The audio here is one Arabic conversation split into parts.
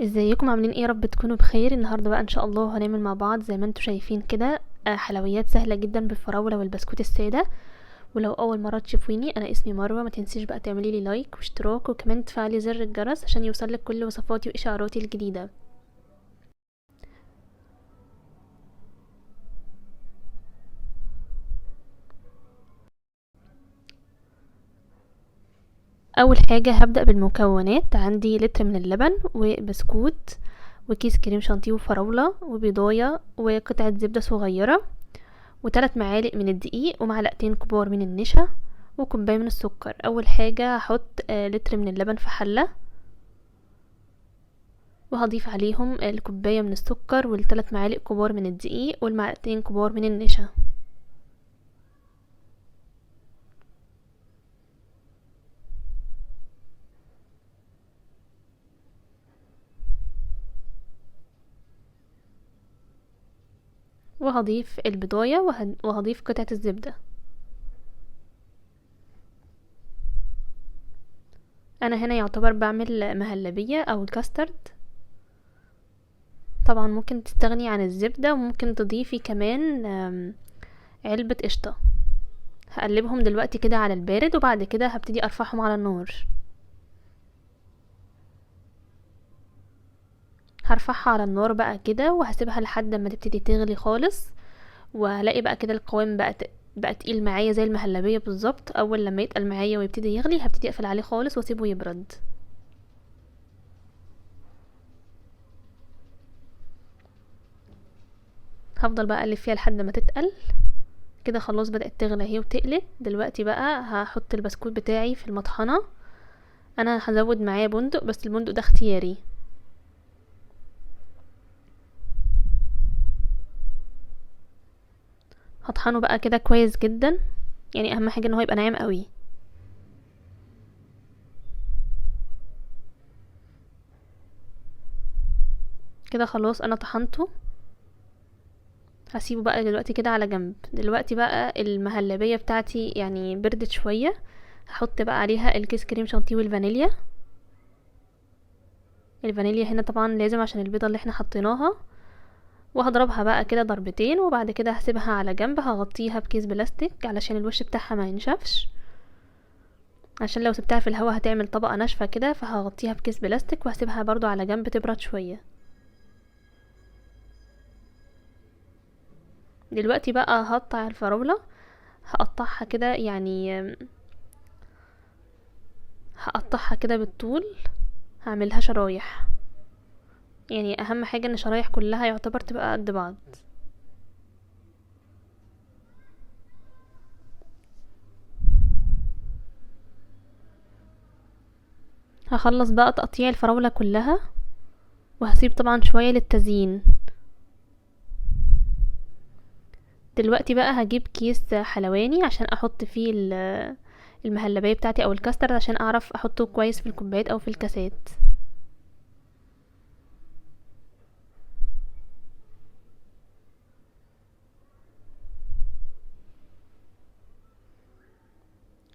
ازيكم عاملين ايه؟ يا رب تكونوا بخير. النهارده بقى ان شاء الله هنعمل مع بعض زي ما انتم شايفين كده حلويات سهله جدا بالفراوله والبسكوت الساده. ولو اول مره تشوفوني، انا اسمي مروه. ما تنسيش بقى تعملي لي لايك واشتراك وكمان تفعلي زر الجرس عشان يوصلك كل وصفاتي واشعاراتي الجديده. اول حاجه هبدا بالمكونات. عندي لتر من اللبن وبسكوت وكيس كريم شانتيه وفراوله وبيضايه وقطعه زبده صغيره و3 معالق من الدقيق ومعلقتين كبار من النشا وكوباية من السكر. اول حاجة هحط لتر من اللبن في حلة، وهضيف عليهم الكوباية من السكر والثلاث معالق كبار من الدقيق والمعلقتين كبار من النشا. وهضيف البضاية وهضيف قطعة الزبدة. انا هنا يعتبر بعمل مهلبية او الكاسترد. طبعا ممكن تستغني عن الزبدة وممكن تضيفي كمان علبة قشطة. هقلبهم دلوقتي كده على البارد وبعد كده هبتدي ارفعهم على النار. هرفعها على النار بقى كده وهسيبها لحد ما تبتدي تغلي خالص، وهلاقي بقى كده القوام بقى تقيل معايا زي المهلبية بالظبط. اول لما يتقل معايا ويبتدي يغلي هبتدي اقفل عليه خالص واسيبه يبرد. هفضل بقى اقلب فيها لحد ما تتقل كده. خلاص بدأت تغلى اهي وتقلت. دلوقتي بقى هحط البسكوت بتاعي في المطحنة. انا هزود معاه بندق بس البندق ده اختياري. هطحنه بقى كده كويس جدا، يعني اهم حاجة ان هو يبقى ناعم قوي. كده خلاص انا طحنته. هسيبه بقى دلوقتي كده على جنب. دلوقتي بقى المهلبية بتاعتي يعني بردت شوية. هحط بقى عليها الكيس كريم شانتيه والفانيليا. الفانيليا هنا طبعا لازم عشان البيضة اللي احنا حطيناها. وهضربها بقى كده ضربتين وبعد كده هسيبها على جنب. هغطيها بكيس بلاستيك علشان الوش بتاعها ما ينشفش، عشان لو سبتها في الهواء هتعمل طبقة ناشفة كده. فهغطيها بكيس بلاستيك وهسيبها برضو على جنب تبرد شوية. دلوقتي بقى هقطع الفراولة. هقطعها كده يعني هقطعها كده بالطول. هعملها شرايح، يعني اهم حاجة ان الشرايح كلها يعتبر تبقى قد بعض. هخلص بقى تقطيع الفراولة كلها وهسيب طبعا شوية للتزيين. دلوقتي بقى هجيب كيس حلواني عشان احط فيه المهلبية بتاعتي او الكاسترد عشان اعرف احطه كويس في الكوبايات او في الكاسات.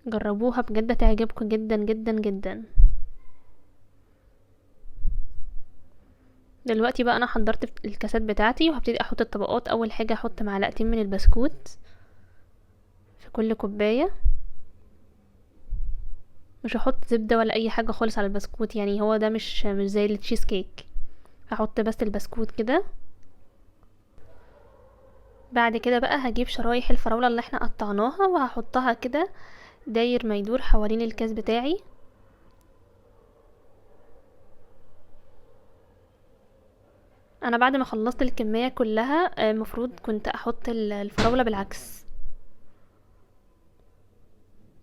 جربوها بجد تعجبكم جدا جدا جدا. دلوقتي بقى انا حضرت الكاسات بتاعتي وهبتدي احط الطبقات. اول حاجة احط معلقتين من البسكوت في كل كوباية. مش هحط زبدة ولا اي حاجة خالص على البسكوت، يعني هو ده مش زي التشيز كيك. هحط بس البسكوت كده. بعد كده بقى هجيب شرايح الفراولة اللي احنا قطعناها وهحطها كده داير ما يدور حوالين الكاس بتاعي. انا بعد ما خلصت الكمية كلها المفروض كنت احط الفراولة بالعكس،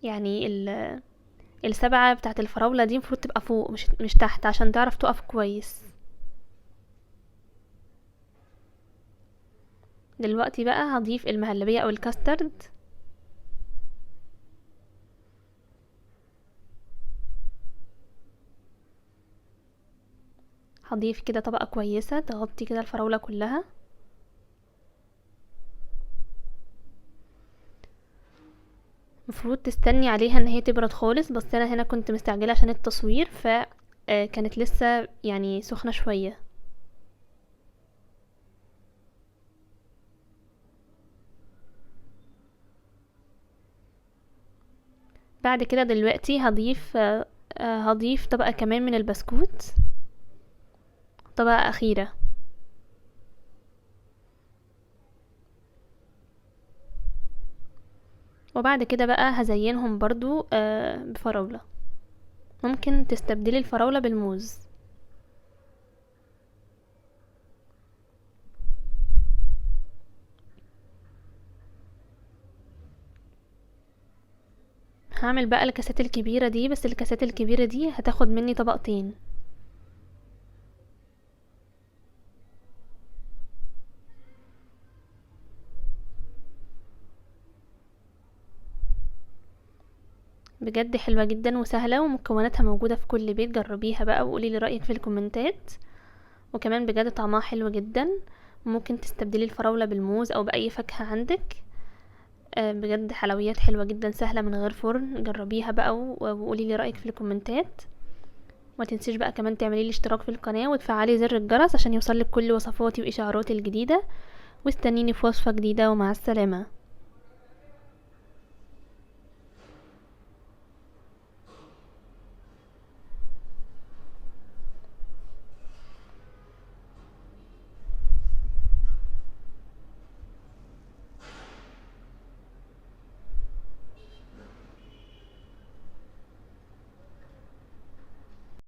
يعني السبعة بتاعة الفراولة دي المفروض تبقى فوق مش تحت عشان تعرف تقف كويس. دلوقتي بقى هضيف المهلبية او الكاسترد. هضيف كده طبقة كويسة تغطي كده الفراولة كلها. مفروض تستني عليها ان هي تبرد خالص، بس انا هنا كنت مستعجلة عشان التصوير كانت لسه يعني سخنة شوية. بعد كده دلوقتي هضيف طبقة كمان من البسكوت، طبقة أخيرة. وبعد كده بقى هزينهم برضو بفراولة، ممكن تستبدلي الفراولة بالموز. هعمل بقى الكاسات الكبيرة دي، بس الكاسات الكبيرة دي هتاخد مني طبقتين. بجد حلوة جدا وسهلة، ومكوناتها موجودة في كل بيت. جربيها بقى وقولي لي رأيك في الكومنتات. وكمان بجد طعمها حلو جدا، ممكن تستبدلي الفراولة بالموز او بأي فاكهة عندك. بجد حلويات حلوة جدا سهلة من غير فرن. جربيها بقى وقولي لي رأيك في الكومنتات. ما تنسيش بقى كمان تعملي لي اشتراك في القناة وتفعلي زر الجرس عشان يوصلك كل وصفاتي واشعاراتي الجديدة. واستنيني في وصفة جديدة، ومع السلامة.